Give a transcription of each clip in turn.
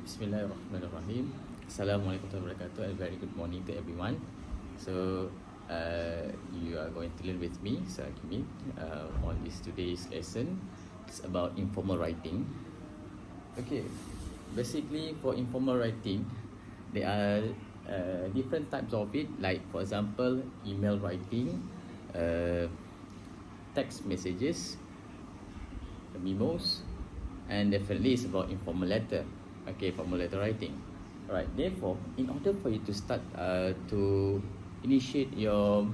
Bismillahirrahmanirrahim. Assalamualaikum warahmatullahi wabarakatuh. A very good morning to everyone. So, you are going to learn with me, Sakimi, on this today's lesson. It's about informal writing. Okay, basically for informal writing, there are different types of it. Like for example, email writing, text messages, memos, and definitely it's about informal letter. Okay, formal letter writing. Alright, therefore, in order for you to start to initiate your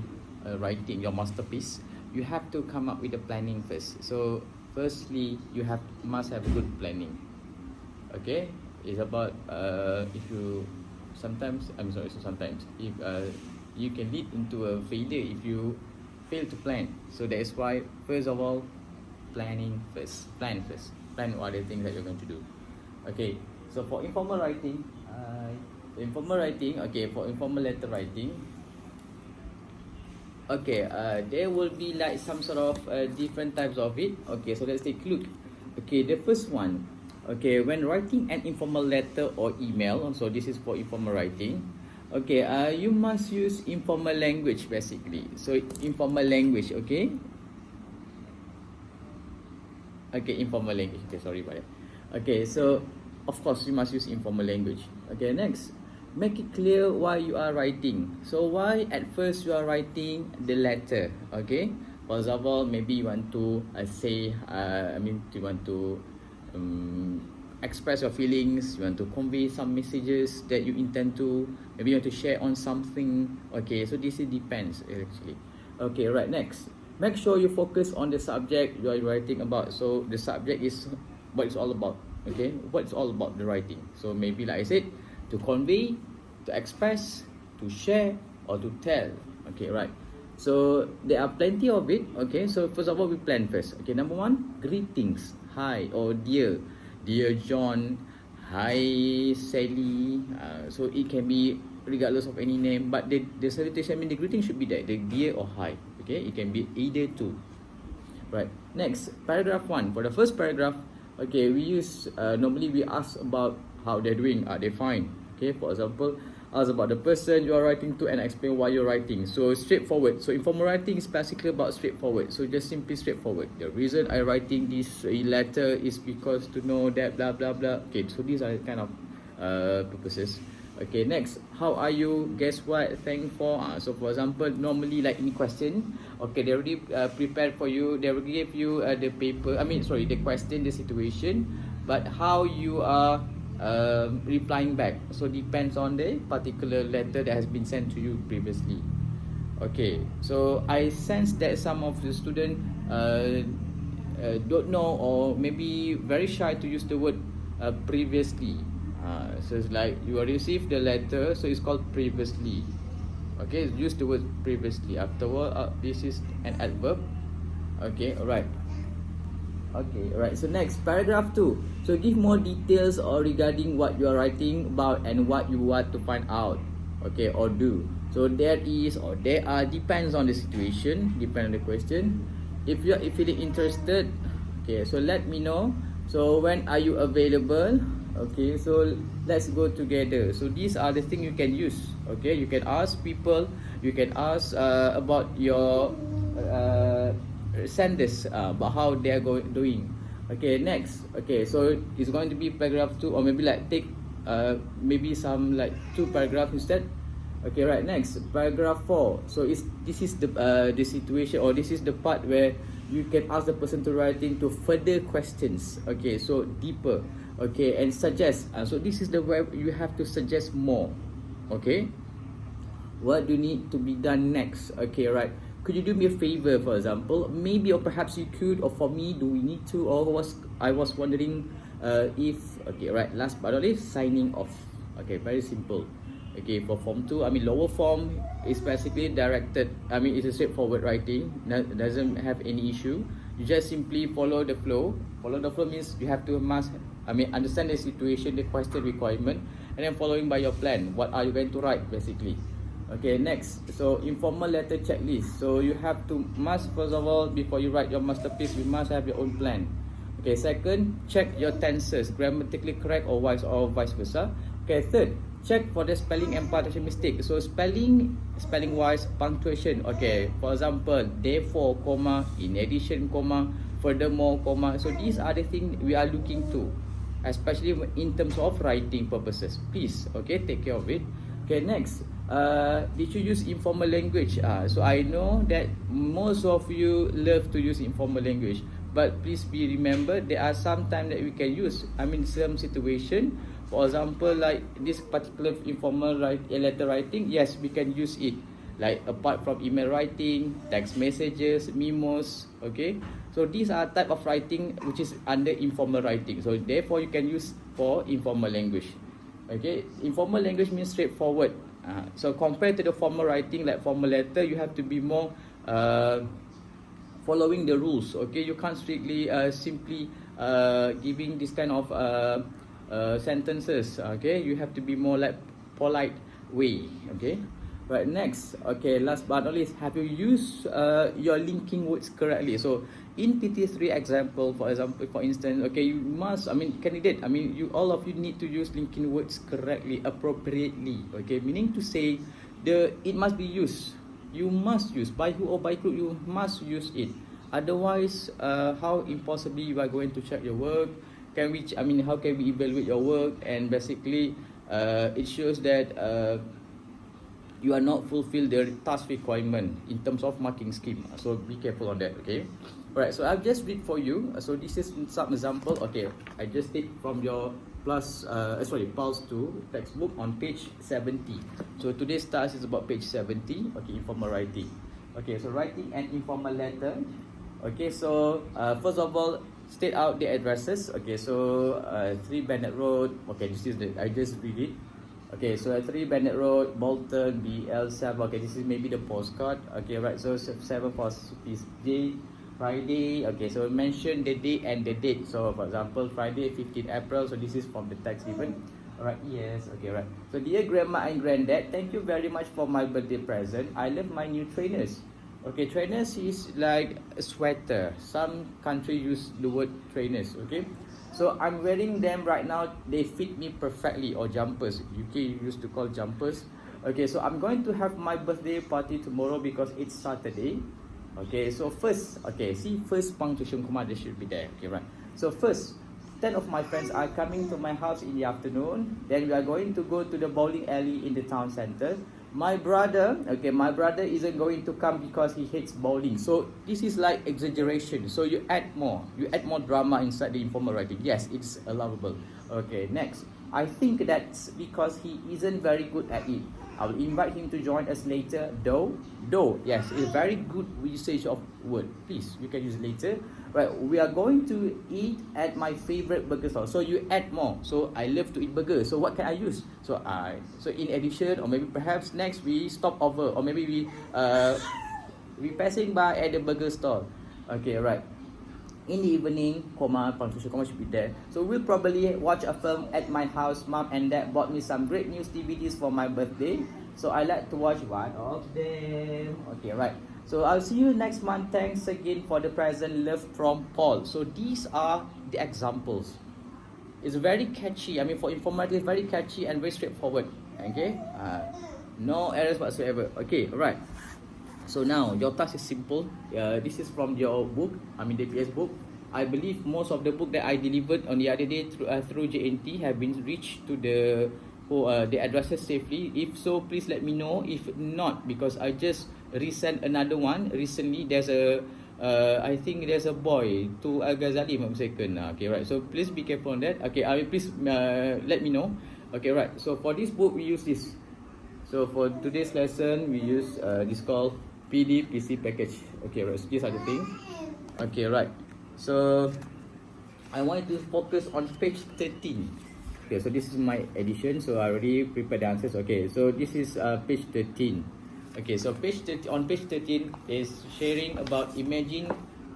writing, your masterpiece, you have to come up with a planning first. So firstly, you must have good planning. Okay, it's about if you sometimes if you can lead into a failure if you fail to plan. So that is why first of all, plan what are the things that you're going to do. Okay, so for informal writing, for informal letter writing, okay, there will be like some sort of different types of it. Okay, so let's take a look. Okay, the first one, okay, when writing an informal letter or email, so this is for informal writing. Okay, you must use informal language basically. So informal language, okay. Okay, informal language. Okay, sorry about that. Okay, so of course you must use informal language. Okay, next, make it clear why you are writing. So why at first you are writing the letter. Okay, for example, maybe you want to you want to express your feelings, you want to convey some messages that you intend to, maybe you want to share on something. Okay, so this depends actually. Okay, right, next, make sure you focus on the subject you are writing about. So the subject is what it's all about. Okay, what's all about the writing. So maybe like I said, to convey, to express, to share, or to tell. Okay, right. So there are plenty of it. Okay, so first of all, we plan first. Okay, number one, greetings. Hi or dear John, hi Sally. So it can be regardless of any name, but the salutation, the greeting should be there, the dear or hi. Okay, it can be either two. Right, next, paragraph 1. For the first paragraph, okay, we use normally we ask about how they're doing, are they fine. Okay, for example, ask about the person you are writing to and explain why you're writing. So straightforward. So informal writing is basically about straightforward. So just simply straightforward. The reason I'm writing this letter is because to know that blah blah blah. Okay, so these are kind of purposes. Okay, next, how are you? Guess what? Thank for. So for example, normally like any question, okay, they already prepared for you. They will give you the paper. The question, the situation, but how you are replying back. So depends on the particular letter that has been sent to you previously. Okay, so I sense that some of the students don't know or maybe very shy to use the word previously. So it's like you received the letter, so it's called previously. Okay, use the word previously. Afterward, this is an adverb. Okay, alright. Okay, alright. So next, paragraph 2. So give more details or regarding what you are writing about and what you want to find out. Okay, or do. So there is or there are, depends on the situation, depends on the question. If you are feeling interested, okay, so let me know. So when are you available? Okay, so let's go together. So these are the things you can use. Okay, you can ask people, you can ask about your senders, about how they are doing. Okay, next. Okay, so it's going to be paragraph 2, or maybe like take maybe some like 2 paragraphs instead. Okay, right, next, paragraph 4. So this is the situation, or this is the part where you can ask the person to write into further questions. Okay, so deeper. Okay, and suggest. So this is the where you have to suggest more. Okay, what do you need to be done next? Okay, right. Could you do me a favor, for example? Maybe or perhaps you could, or for me, do we need to? Or I was wondering if. Okay, right. Last but not least, signing off. Okay, very simple. Okay, for form 2, lower form is basically directed. It's a straightforward writing. Doesn't have any issue. You just simply follow the flow. Follow the flow means you have to understand the situation, the question, requirement, and then following by your plan. What are you going to write basically? Okay, next, so informal letter checklist. So you must first of all, before you write your masterpiece, you must have your own plan. Okay, second, check your tenses, grammatically correct or vice versa. Okay, third, check for the spelling and punctuation mistake. So spelling wise, punctuation. Okay, for example, therefore, comma, in addition, comma, furthermore, comma. So these are the things we are looking to, especially in terms of writing purposes. Please, okay, take care of it. Okay, next. Did you use informal language? So I know that most of you love to use informal language, but please be remember there are some time that we can use. I mean, some situation, for example, like this particular informal letter writing, yes, we can use it. Like apart from email writing, text messages, memos, okay. So these are type of writing which is under informal writing. So therefore, you can use for informal language. Okay, informal language means straightforward. So compared to the formal writing like formal letter, you have to be more following the rules. Okay, you can't strictly simply giving this kind of sentences. Okay, you have to be more like polite way. Okay, right, next. Okay, last but not least, have you used your linking words correctly? So in PT3 example, for instance, okay, you must, I mean, candidate, I mean, all of you need to use linking words correctly, appropriately. Okay, meaning to say it must be used. You must use, by who or by who, you must use it. Otherwise, how impossibly you are going to check your work? How can we evaluate your work? And basically, it shows that you are not fulfill the task requirement in terms of marking scheme. So be careful on that. Okay. Alright. So I'll just read for you. So this is some example. Okay. I just take from your Pulse 2 textbook on page 70. So today's task is about page 70. Okay. Informal writing. Okay. So writing an informal letter. Okay. So first of all, state out the addresses. Okay. So 3 Bennett Road. Okay. I just read it. Okay, so 3 Bennett Road, Bolton, BL7. Okay, this is maybe the postcard. Okay, right. So 7 for piece J, Friday. Okay, so mention the date and the date. So for example, Friday, 15 April. So this is from the text given. Alright, yes. Okay, right. So dear grandma and granddad, thank you very much for my birthday present. I love my new trainers. Okay, trainers is like a sweater. Some country use the word trainers. Okay. So I'm wearing them right now. They fit me perfectly. Or jumpers. UK used to call jumpers. Okay, so I'm going to have my birthday party tomorrow because it's Saturday. Okay, so first punctuation comma they should be there. Okay, right. So first, 10 of my friends are coming to my house in the afternoon. Then we are going to go to the bowling alley in the town center. My brother isn't going to come because he hates bowling. So this is like exaggeration. So you add more drama inside the informal writing. Yes, it's allowable. Okay, next. I think that's because he isn't very good at it. I will invite him to join us later. Though, yes, it's very good usage of word. Please, you can use it later. Right, we are going to eat at my favorite burger store. So you add more. So I love to eat burger. So what can I use? So in addition, or maybe perhaps next we stop over, or maybe we passing by at the burger store. Okay, right. In the evening, punctuation comma should be there. So we'll probably watch a film at my house. Mom and dad bought me some great news DVDs for my birthday. So I like to watch one of them. Okay, right. So I'll see you next month. Thanks again for the present. Love from Paul. So these are the examples. It's very catchy. I mean, for informal, it's very catchy and very straightforward. Okay, no errors whatsoever. Okay, alright. So now your task is simple. This is from your book. I mean the PS book. I believe most of the book that I delivered on the other day through JNT have been reached to the addresses safely. If so, please let me know. If not, because I just resent another one recently. There's I think there's a boy to Al Ghazali, if I'm mistaken. Okay, right. So please be careful on that. Okay, please let me know. Okay, right. So for this book we use this. So for today's lesson we use this called PC package. Okay, right. So these are the things. Okay, right. So I want to focus on page 13. Okay, so this is my edition. So I already prepared the answers. Okay, so this is page 13. Okay, so on page 13 is sharing about, imagine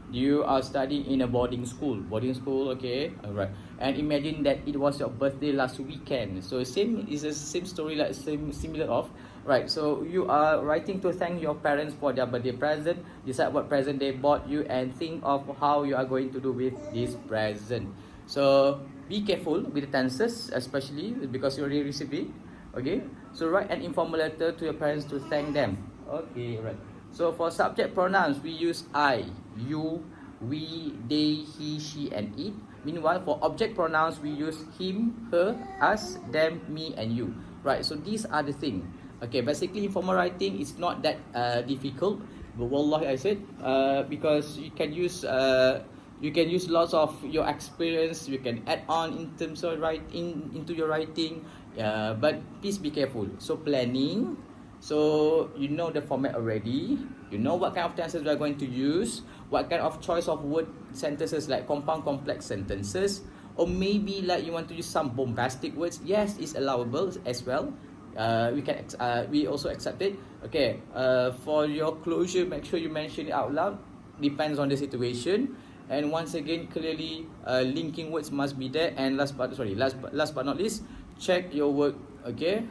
you are studying in a boarding school. Okay, alright. And imagine that it was your birthday last weekend. So same story, like similar of Right, so you are writing to thank your parents for their birthday present. Decide what present they bought you and think of how you are going to do with this present. So be careful with the tenses, especially because you already received it. Okay, so write an informal letter to your parents to thank them. Okay, right. So for subject pronouns, we use I, you, we, they, he, she, and it. Meanwhile, for object pronouns, we use him, her, us, them, me, and you. Right, so these are the things. Okay, basically informal writing is not that difficult. But wallahi, I said, because you can use lots of your experience. You can add on in terms of writing into your writing. But please be careful. So planning. So you know the format already. You know what kind of tenses we are going to use. What kind of choice of word sentences, like compound complex sentences, or maybe like you want to use some bombastic words. Yes, it's allowable as well. We also accept it. Okay. For your closure, make sure you mention it out loud. Depends on the situation. And once again, clearly linking words must be there. And last but not least, check your work, okay,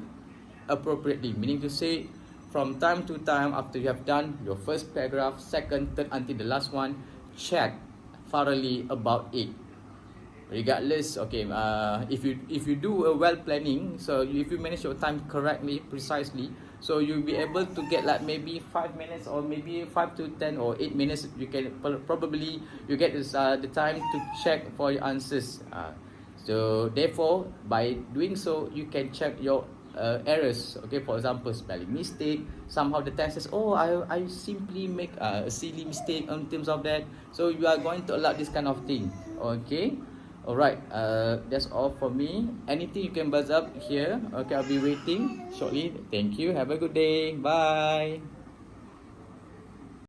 appropriately. Meaning to say, from time to time after you have done your first paragraph, second, third, until the last one, check thoroughly about it. Regardless, okay, if you do a well planning, so if you manage your time correctly, precisely, so you'll be able to get like maybe 5 minutes or maybe 5 to 10 or 8 minutes. You can probably you get this, the time to check for your answers. So therefore, by doing so, you can check your errors. Okay, for example, spelling mistake. Somehow the tenses. Oh, I simply make a silly mistake in terms of that. So you are going to allow this kind of thing. Okay. Alright, that's all for me. Anything you can buzz up here. Okay, I'll be waiting shortly. Thank you. Have a good day. Bye.